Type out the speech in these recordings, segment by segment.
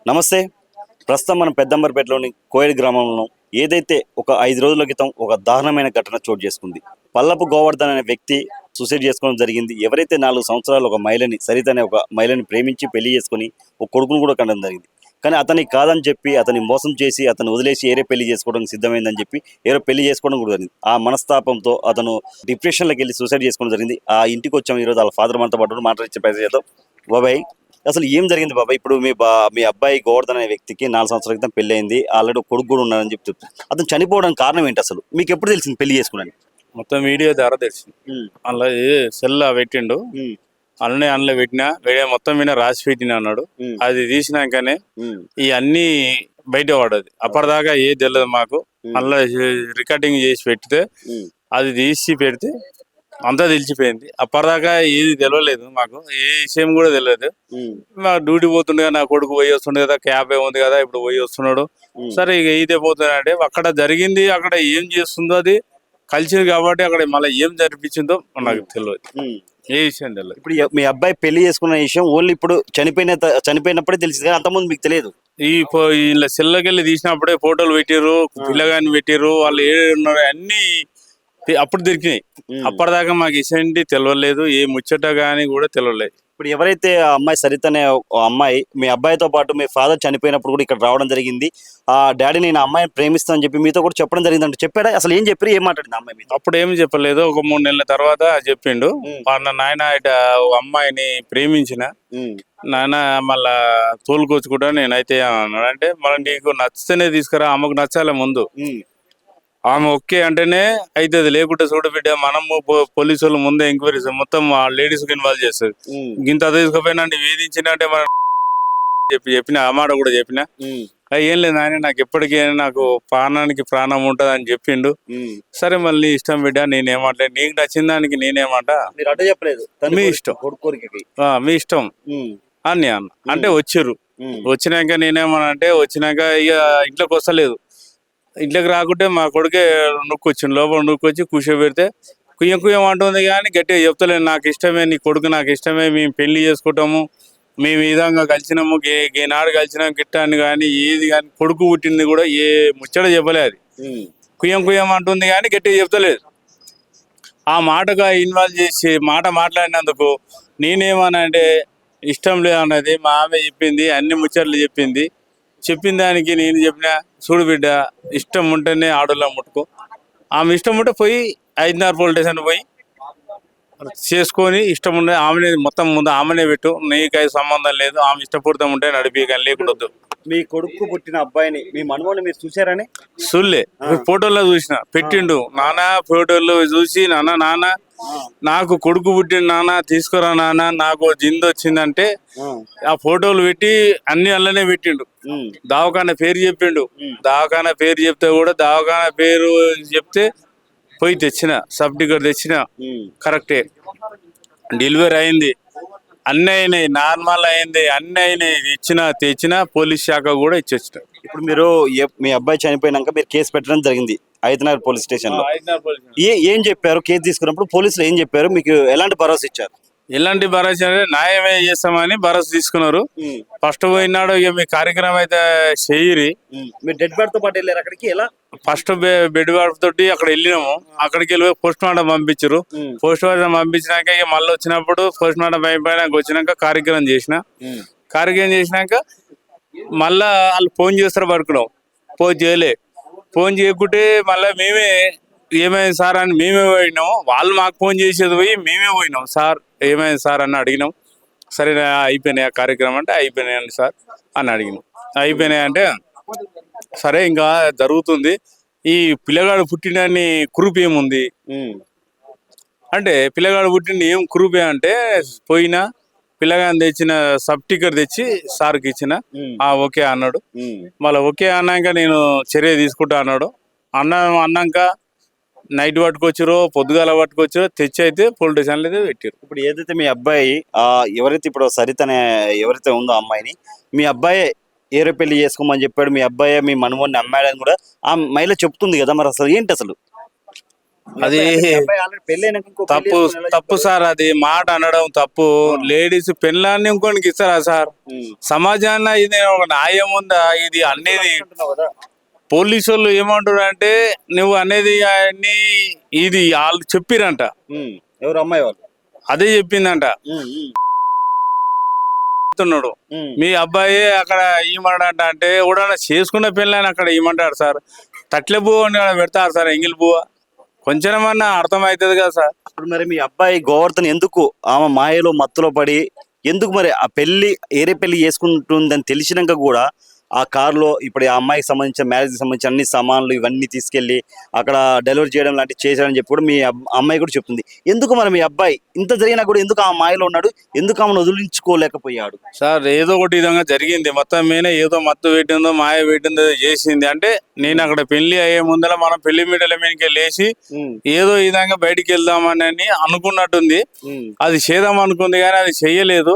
నమస్తే. ప్రస్తుతం మనం పెద్దంబర్పేటలోని కోయడ్ గ్రామంలో ఏదైతే ఒక 5 రోజుల క్రితం ఒక దారుణమైన ఘటన చోటు చేసుకుంది. పల్లపు గోవర్ధన్ అనే వ్యక్తి సూసైడ్ చేసుకోవడం జరిగింది. ఎవరైతే 4 సంవత్సరాలు ఒక మహిళని సరిత అనే ఒక మహిళని ప్రేమించి పెళ్లి చేసుకొని ఒక కొడుకును కూడా కనడం జరిగింది. కానీ అతనికి కాదని చెప్పి అతన్ని మోసం చేసి అతను వదిలేసి ఏరే పెళ్లి చేసుకోవడానికి సిద్ధమైందని చెప్పి ఏరో పెళ్లి చేసుకోవడం కూడా జరిగింది. ఆ మనస్తాపంతో అతను డిప్రెషన్లోకి వెళ్ళి సూసైడ్ చేసుకోవడం జరిగింది. ఆ ఇంటికి వచ్చాము ఈరోజు వాళ్ళ ఫాదర్ మనతో పాటు మాట్లాడించే ప్రయత్నం చేద్దాం. బాబాయ్, అసలు ఏం జరిగింది బాబాయ్? ఇప్పుడు మీ అబ్బాయి గోవర్ధన్ అనే వ్యక్తికి 4 సంవత్సరాల క్రితం పెళ్లి అయింది. ఆల్రెడీ కొడుకు కూడా ఉన్నారని చెప్పి చెప్తారు. అతను చనిపోవడానికి కారణం ఏంటి అసలు? మీకు ఎప్పుడు తెలిసింది పెళ్లి చేసుకున్నాను? మొత్తం వీడియో ద్వారా తెలిసింది. అందులో సెల్ పెట్టిండు, అందులో పెట్టినా వీడియో మొత్తం మీద రాసి పెట్టినా అన్నాడు. అది తీసినాకనే ఈ అన్ని బయట పడదు. అప్పటిదాకా ఏ తెలియదు మాకు. అందులో రికార్డింగ్ చేసి పెడితే అది తీసి పెడితే అంతా తెలిసిపోయింది. అప్పటిదాకా ఏది తెలియలేదు మాకు, ఏ విషయం కూడా తెలియదు. మా డ్యూటీ పోతుండే కదా, నా కొడుకు పోయి వస్తుండే కదా, క్యాబ్ ఉంది కదా, ఇప్పుడు పోయి వస్తున్నాడు. సరే ఇక ఇదే పోతున్నా అంటే అక్కడ జరిగింది, అక్కడ ఏం చేస్తుందో అది కలిసింది కాబట్టి అక్కడ మళ్ళీ ఏం జరిపించిందో నాకు తెలియదు, ఏ విషయం తెలియదు. ఇప్పుడు మీ అబ్బాయి పెళ్లి చేసుకున్న విషయం ఓన్లీ ఇప్పుడు చనిపోయినప్పుడే తెలిసింది కానీ అంతకుముందు మీకు తెలియదు. ఇలా సెల్లకెళ్ళి తీసినప్పుడే ఫోటోలు పెట్టిర్రు, పిల్లగాని పెట్టిర్రు, వాళ్ళు ఏ ఉన్నారు అన్ని అప్పుడు దొరికినాయి. అప్పటిదాకా మాకు ఇసంటి తెలియలేదు, ఏ ముచ్చట గానీ కూడా తెలియలేదు. ఇప్పుడు ఎవరైతే ఆ అమ్మాయి సరిత అనే అమ్మాయి మీ అబ్బాయితో పాటు మీ ఫాదర్ చనిపోయినప్పుడు కూడా ఇక్కడ రావడం జరిగింది. ఆ డాడీ నేను అమ్మాయిని ప్రేమిస్తానని చెప్పి మీతో కూడా చెప్పడం జరిగింది అంటే చెప్పాడా? అసలు ఏం చెప్పారు, ఏం మాట్లాడింది అమ్మాయి మీతో? అప్పుడు ఏమి చెప్పలేదు. ఒక 3 నెలల తర్వాత చెప్పిండు, నాయన ఇట ఒక అమ్మాయిని ప్రేమించిన నాయన మళ్ళా తోలుకొచ్చుకుంటా నేనైతే అన్నాడు. అంటే మళ్ళీ నీకు నచ్చితేనే తీసుకురా, ఆమెకు నచ్చాలి ముందు. ఆమె ఓకే అంటేనే అవుతుంది, లేకుంటే చూడ బిడ్డ మనము పోలీసు వాళ్ళు ముందే ఎంక్వైరీ మొత్తం లేడీస్ కి ఇన్వాల్వ్ చేస్తారు. ఇంత తీసుకుపోయినా వేధించినట్టే మనం చెప్పిన ఆ మాట కూడా చెప్పిన. ఏం లేదు ఆయన నాకు ఎప్పటికీ నాకు ప్రాణానికి ప్రాణం ఉంటది అని చెప్పిండు. సరే మళ్ళీ ఇష్టం బిడ్డ, నేనేమంటలేదు, నీకు నచ్చిన దానికి నేనేమంట, మీ ఇష్టం, మీ ఇష్టం అని అన్న. అంటే వచ్చిర్రు. వచ్చినాక నేనేమన్నా అంటే వచ్చినాక ఇక ఇంట్లోకి వస్తలేదు. ఇంట్లోకి రాకుంటే మా కొడుకే నొక్కొచ్చిండు, లోపల నొక్కొచ్చి కూర్చోబెడితే కుయ్యం అంటుంది కానీ గట్టిగా చెప్తలేదు. నాకు ఇష్టమే, నీ కొడుకు నాకు ఇష్టమే, మేము పెళ్లి చేసుకుంటాము, మేము ఈ విధంగా కలిసినాము, నాడు కలిసినాం గిట్టాన్ని కానీ ఏది కానీ కొడుకు పుట్టింది కూడా ఏ ముచ్చట చెప్పలేదు. కుయ్యం అంటుంది కానీ గట్టిగా చెప్తలేదు. ఆ మాటగా ఇన్వాల్వ్ చేసి మాట మాట్లాడినందుకు నేనేమనంటే ఇష్టం లేదన్నది మా ఆమె చెప్పింది, అన్ని ముచ్చట్లు చెప్పింది. చెప్పిన దానికి నేను చెప్పిన, చూడు బిడ్డ ఇష్టం ఉంటేనే ఆడోళ్ళ ముట్టుకో, ఆమె ఇష్టం ఉంటే పోయి 5 పోలీస్ స్టేషన్ పోయి చేసుకొని ఇష్టం ఉండే ఆమెనే మొత్తం ముందు ఆమెనే పెట్టు, నీకై సంబంధం లేదు, ఆమె ఇష్టపూర్తం ఉంటే నడిపి కానీ లేకూడదు. మీ కొడుకు పుట్టిన అబ్బాయిని మీ మనవని మీరు చూసారని? చూడలే, ఫోటోల్లో చూసిన పెట్టిండు. నాన్న ఫోటోల్లో చూసి నాన్న నాకు కొడుకు పుట్టిన నాన్న తీసుకురా నాన్న, నాకు జింద వచ్చిందంటే ఆ ఫోటోలు పెట్టి అన్ని అల్లనే పెట్టిండు. దవాఖానా పేరు చెప్పిండు. దవాఖానా పేరు చెప్తే కూడా దవాఖానా పేరు చెప్తే పోయి తెచ్చిన, సబ్ టికెట్ తెచ్చిన, కరెక్టే డెలివరీ అయింది, అన్నీ అయినాయి, నార్మల్ అయింది, అన్ని అయినాయి, తెచ్చిన పోలీస్ శాఖ కూడా ఇచ్చొచ్చిన. ఇప్పుడు మీరు మీ అబ్బాయి చనిపోయినాక మీరు కేసు పెట్టడం జరిగింది ఐతనగర్ పోలీస్ స్టేషన్ లో. ఏం చెప్పారు కేసు తీసుకున్నప్పుడు? పోలీసులు ఏం చెప్పారు, మీకు ఎలాంటి భరోసా ఇచ్చారు? ఎలాంటి భరోసా అంటే న్యాయమే చేస్తామని భరోసా తీసుకున్నారు. ఫస్ట్ పోయినాడు ఇక మీ కార్యక్రమం అయితే చెయ్యి, మీరు డెడ్ బాడీ తో పాటు వెళ్ళారు అక్కడికి? ఎలా? ఫస్ట్ బెడ్ బాడీ తోటి అక్కడ వెళ్ళినాము. అక్కడికి వెళ్ళి పోస్ట్ మార్టం పంపించారు. పోస్ట్ మార్టం పంపించినాక ఇక మళ్ళీ వచ్చినప్పుడు పోస్ట్ మార్టం అయిపోయినాక వచ్చినాక కార్యక్రమం చేసినాక మళ్ళా వాళ్ళు ఫోన్ చేస్తారు పడుకున్నాం. ఫోన్ చేయలే, ఫోన్ చేయకుంటే మళ్ళీ మేమే ఏమైంది సార్ అని మేమే పోయినాము. వాళ్ళు మాకు ఫోన్ చేసేది పోయి మేమే పోయినాం. సార్ ఏమైంది సార్ అని అడిగినాం. సరే అయిపోయినాయి ఆ కార్యక్రమం అంటే అయిపోయినాయండి సార్ అని అడిగినాం. అయిపోయినాయి అంటే సరే ఇంకా జరుగుతుంది, ఈ పిల్లగాడు పుట్టినని కురూపు ఏముంది అంటే, పిల్లగాడు పుట్టిన ఏం కురూపే అంటే పోయినా పిల్లగాని తెచ్చిన సబ్ టికెట్ తెచ్చి సార్కి ఇచ్చిన, ఓకే అన్నాడు. మళ్ళీ ఓకే అన్నాక నేను చర్య తీసుకుంటా అన్నాడు. అన్నాక నైట్ పట్టుకొచ్చారో పొద్దుగాల పట్టుకొచ్చారో తెచ్చి అయితే పోలీస్ స్టేషన్లో అయితే పెట్టారు. ఇప్పుడు ఏదైతే మీ అబ్బాయి ఎవరైతే ఇప్పుడు సరిత అనే ఎవరైతే ఉందో అమ్మాయిని మీ అబ్బాయి ఏరే పెళ్లి చేసుకోమని చెప్పాడు, మీ అబ్బాయి మీ మనవన్ని అమ్మాడని కూడా ఆ మహిళ చెప్తుంది కదా, మరి అసలు ఏంటి అసలు? అది తప్పు తప్పు సార్, అది మాట అనడం తప్పు. లేడీస్ పెళ్ళాన్ని ఇంకోనికి ఇస్తారా సార్? సమాజాన్ని ఇది ఒక న్యాయం ఉందా? ఇది అనేది పోలీసు వాళ్ళు ఏమంటారు అంటే నువ్వు అనేది అన్ని ఇది వాళ్ళు చెప్పిరంట. ఎవరు అమ్మాయి వాళ్ళు అదే చెప్పిందంట. చెప్తున్నాడు మీ అబ్బాయి అక్కడ ఇవ్వమంట అంటే కూడా చేసుకున్న పెళ్ళని అక్కడ ఇవ్వమంటారు సార్. తట్లే పువ్వు అని ఆడ పెడతారు సార్, ఎంగిల్ పువ్వు. కొంచెం ఏమన్నా అర్థమవుతుంది కదా సార్. ఇప్పుడు మరి మీ అబ్బాయి గోవర్ధన్ ఎందుకు ఆమె మాయలో మత్తులో పడి ఎందుకు మరి ఆ పెళ్లి ఏరే పెళ్లి చేసుకుంటుందని తెలిసినాక కూడా ఆ కారులో ఇప్పుడు ఆ అమ్మాయికి సంబంధించిన మ్యారేజ్కి సంబంధించిన అన్ని సామాన్లు ఇవన్నీ తీసుకెళ్లి అక్కడ డెలివరీ చేయడం లాంటివి చేశారని చెప్పి కూడా మీ అమ్మాయి కూడా చెప్తుంది. ఎందుకు మరి మీ అబ్బాయి ఇంత జరిగినా కూడా ఎందుకు ఆ మాయలో ఉన్నాడు, ఎందుకు ఆమెను వదిలించుకోలేకపోయాడు? సార్ ఏదో ఒకటి విధంగా జరిగింది. మొత్తం మీద ఏదో మత్తు పెట్టిందో మాయ పెట్టిందో చేసింది. అంటే నేను అక్కడ పెళ్లి అయ్యే ముందర మనం పెళ్లి మీటల మీదకి లేచి ఏదో విధంగా బయటికి వెళ్దామని అనుకున్నట్టుంది. అది చేద్దాం అనుకుంది కానీ అది చెయ్యలేదు.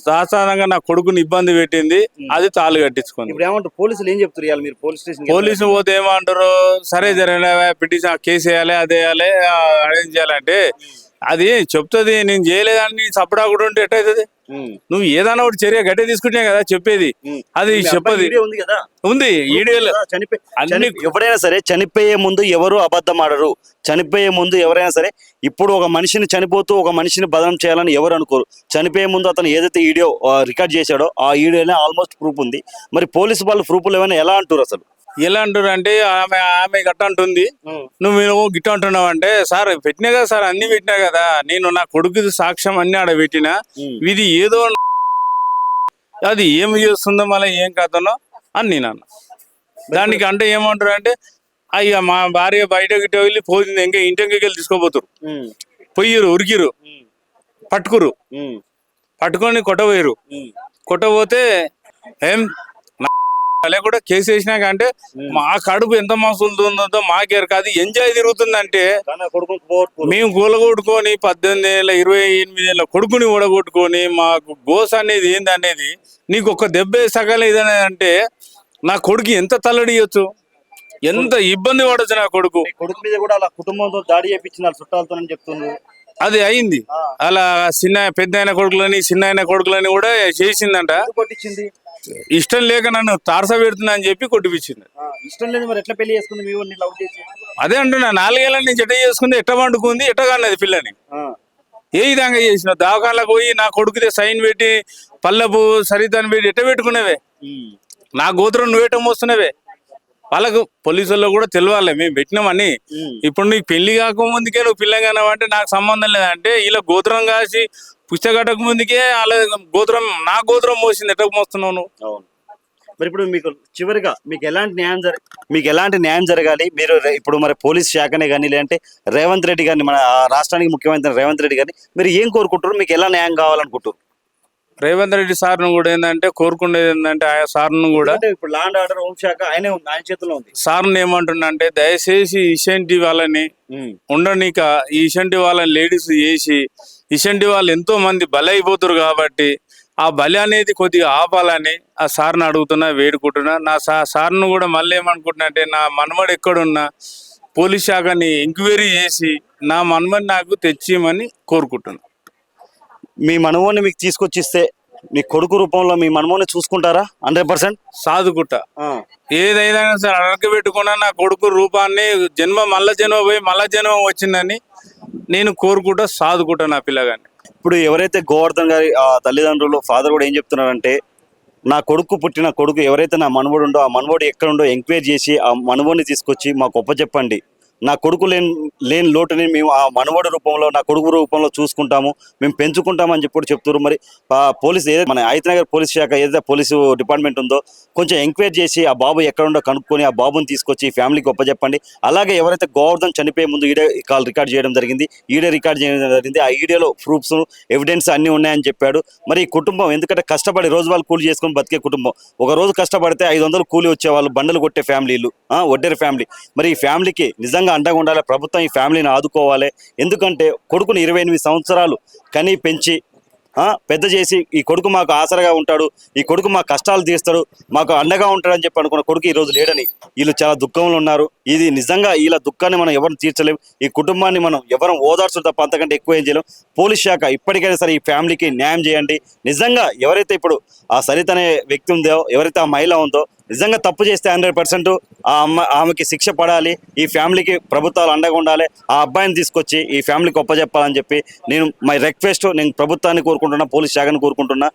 సాధారణంగా నా కొడుకుని ఇబ్బంది పెట్టింది, అది తాళు కట్టించుకుంది. ఏమంటారు పోలీసులు, ఏం చెప్తారు ఇవాళ మీరు పోలీస్ స్టేషన్? పోలీసు పోతే ఏమంటారు, సరే జరిగిన పిటిషన్ కేసు వేయాలి, అదే వేయాలి, అరేంజ్ చేయాలంటే అది చెప్తుంది. నేను చేయలేదని సపోర్ట్ కూడా ఉంటే ఎట్టవుతుంది? నువ్వు ఏదైనా ఒకటి చర్య గట్టే తీసుకుంటే కదా చెప్పేది. అది చెప్పదు ఉంది ఈడియోలో. ఎవరైనా సరే చనిపోయే ముందు ఎవరు అబద్ధం ఆడరు. చనిపోయే ముందు ఎవరైనా సరే, ఇప్పుడు ఒక మనిషిని చనిపోతూ ఒక మనిషిని బదనం చేయాలని ఎవరు అనుకోరు. చనిపోయే ముందు అతను ఏదైతే వీడియో రికార్డ్ చేశాడో ఆ వీడియోనే ఆల్మోస్ట్ ప్రూఫ్ ఉంది. మరి పోలీసు వాళ్ళు ప్రూఫ్లు ఏమైనా ఎలా అంటారు అసలు? ఎలా అంటారు అంటే ఆమె గట్ట అంటుంది, నువ్వు గిట్ట అంటున్నావు అంటే సార్ పెట్టినా కదా సార్, అన్ని పెట్టినా కదా నేను, నా కొడుకు సాక్ష్యం అన్ని ఆడ పెట్టినా. ఇది ఏదో అది ఏమి చేస్తుందో మళ్ళీ ఏం కథనో అని నేను అన్నా. దానికి అంటే ఏమంటారు అంటే అయ్యా మా భార్య బయట గిట్ట వెళ్ళి పోతుంది, ఇంకా ఇంటికి వెళ్ళి తీసుకోపోతారు. పొయ్యిరు, ఉరికిరు, పట్టుకొని కొట్టబోయారు. కొట్టబోతే ఏం కూడా కేసు వేసినాక అంటే మా కడుపు ఎంత మసులుతుందో మాకేరు కాదు. ఎంజాయ్ తిరుగుతుందంటే మేము కూలగొట్టుకొని 18 ఏళ్ళ 28 ఏళ్ళ కొడుకుని ఓడగొట్టుకొని మాకు గోస అనేది ఏంది అనేది నీకు ఒక దెబ్బ సగలేదని అంటే నా కొడుకు ఎంత తల్లడియొచ్చు, ఎంత ఇబ్బంది పడచ్చు నా కొడుకు. కొడుకు మీద కూడా అలా కుటుంబంతో దాడి చేయించిన చుట్టాలతో చెప్తుంది. అది అయింది. అలా పెద్ద అయిన కొడుకులని చిన్న అయిన కొడుకులని కూడా చేసిందంట. కొట్టించింది ఇష్టం లేక నన్ను తారస పెడుతున్నా అని చెప్పి కొట్టిపించింది. ఇష్టం లేదు మరి ఎట్లా పెళ్లి చేసుకుంది మీ ఊరిని లవ్ చేసి? అదే అంటున్నా, 4 ఏళ్ళ నుంచి ఎట్ట చేసుకుంది, ఎట్ట వండుకుంది, ఎట్ట కన్నది పిల్లని. ఏ విధంగా చేసిన దవాఖానలకు పోయి నా కొడుకుదే సైన్ పెట్టి పల్లపు సరితాన్ని పెట్టి ఎట్ట పెట్టుకునేవే? నా గోత్రం నువ్వేట మోస్తున్నవే? వాళ్ళకు పోలీసుల్లో కూడా తెలియాలి మేము పెట్టినామని. ఇప్పుడు నీకు పెళ్లి కాకముందుకే నువ్వు పిల్లగానవు అంటే నాకు సంబంధం లేదంటే ఇలా గోత్రం కాసి పుస్తకట్టక ముందుకే వాళ్ళ గోత్రం, నా గోత్రం మోసింది, ఎట్టకు మోస్తున్నావు నువ్వు? మరి ఇప్పుడు మీకు చివరిగా మీకు ఎలాంటి న్యాయం జరగాలి? మీరు ఇప్పుడు మరి పోలీస్ శాఖనే కానీ లేదంటే రేవంత్ రెడ్డి గారిని, మన రాష్ట్రానికి ముఖ్యమంత్రి రేవంత్ రెడ్డి గారిని మీరు ఏం కోరుకుంటారు? మీకు ఎలా న్యాయం కావాలనుకుంటారు? రేవంత్ రెడ్డి సార్ను కూడా ఏంటంటే కోరుకునేది ఏంటంటే ఆ సార్ను కూడా ఇప్పుడు లా అండ్ ఆర్డర్ హోంశాఖ ఆయన చేతిలో ఉంది. సార్ని ఏమంటున్నా దయచేసి ఇషంటి వాళ్ళని ఉండనీక, ఇషంటి వాళ్ళని లేడీస్ చేసి ఇషంటి వాళ్ళు ఎంతో మంది బలైపోతారు కాబట్టి ఆ బలి అనేది కొద్దిగా ఆపాలని ఆ సార్ని అడుగుతున్నా, వేడుకుంటున్నా. నా సార్ను కూడా మళ్ళీ ఏమనుకుంటున్నా అంటే నా మనమడు ఎక్కడున్నా పోలీస్ శాఖని ఎంక్వైరీ చేసి నా మనమని నాకు తెచ్చిమని కోరుకుంటున్నా. మీ మనమోని మీకు తీసుకొచ్చిస్తే మీ కొడుకు రూపంలో మీ మనమోని చూసుకుంటారా? 100% సాదుకుంటా. ఏదైనా సరే అడగబెట్టుకున్నా నా కొడుకు రూపాన్ని మళ్ళా జన్మ పోయి మళ్ళా జన్మ వచ్చిందని నేను కోరుకుంటా, సాదుకుంటా నా పిల్లగాన్ని. ఇప్పుడు ఎవరైతే గోవర్ధన్ గారి తల్లిదండ్రులు ఫాదర్ కూడా ఏం చెప్తున్నారంటే, నా కొడుకు పుట్టిన కొడుకు ఎవరైతే నా మనవడు ఉండో ఆ మనవడు ఎక్కడుండో ఎంక్వైరీ చేసి ఆ మనవడిని తీసుకొచ్చి మాకు ఒప్పచెప్పండి. నా కొడుకు లేని లోటుని మేము ఆ మనవడి రూపంలో, నా కొడుకు రూపంలో చూసుకుంటాము, మేము పెంచుకుంటామని చెప్పి చెప్తున్నారు. మరి పోలీసు ఏదైతే మన ఆదిత్యనగర్ పోలీస్ శాఖ ఏదైతే పోలీసు డిపార్ట్మెంట్ ఉందో కొంచెం ఎంక్వైరీ చేసి ఆ బాబు ఎక్కడుండో కనుక్కొని ఆ బాబుని తీసుకొచ్చి ఫ్యామిలీకి ఒప్పచెప్పండి. అలాగే ఎవరైతే గోవర్ధన్ చనిపోయే ముందు ఈడే కాల్ రికార్డ్ చేయడం జరిగింది, ఆ ఈడియోలో ప్రూఫ్స్ ఎవిడెన్స్ అన్నీ ఉన్నాయని చెప్పాడు. మరి ఈ కుటుంబం ఎందుకంటే కష్టపడి రోజు వాళ్ళు కూలి చేసుకొని బతికే కుటుంబం, ఒక రోజు కష్టపడితే 500 కూలి వచ్చేవాళ్ళు, బండలు కొట్టే ఫ్యామిలీలు, ఒడ్డెర ఫ్యామిలీ. మరి ఈ ఫ్యామిలీకి నిజంగా అండగా ఉండాలి ప్రభుత్వం, ఈ ఫ్యామిలీని ఆదుకోవాలి. ఎందుకంటే కొడుకుని 28 సంవత్సరాలు కని పెంచి పెద్ద చేసి ఈ కొడుకు మాకు ఆసరగా ఉంటాడు, ఈ కొడుకు మా కష్టాలు తీస్తాడు, మాకు అండగా ఉంటాడని చెప్పి అనుకున్న కొడుకు ఈ రోజు లేడని వీళ్ళు చాలా దుఃఖంలో ఉన్నారు. ఇది నిజంగా వీళ్ళ దుఃఖాన్ని మనం ఎవరు తీర్చలేం. ఈ కుటుంబాన్ని మనం ఎవరు ఓదార్చు తప్ప అంతకంటే ఎక్కువ ఏం చేయలేం. పోలీస్ శాఖ ఇప్పటికైనా సరే ఈ ఫ్యామిలీకి న్యాయం చేయండి. నిజంగా ఎవరైతే ఇప్పుడు ఆ సరిత అనే వ్యక్తి ఉందో, ఎవరైతే ఆ మహిళ ఉందో, నిజంగా తప్పు చేస్తే 100% ఆమెకి శిక్ష పడాలి. ఈ ఫ్యామిలీకి ప్రభుత్వాలు అండగా ఉండాలి. ఆ అబ్బాయిని తీసుకొచ్చి ఈ ఫ్యామిలీకి ఒప్పజెప్పాలని చెప్పి నేను మై రిక్వెస్ట్, నేను ప్రభుత్వాన్ని కోరుకుంటున్నా, పోలీస్ శాఖను కోరుకుంటున్నా.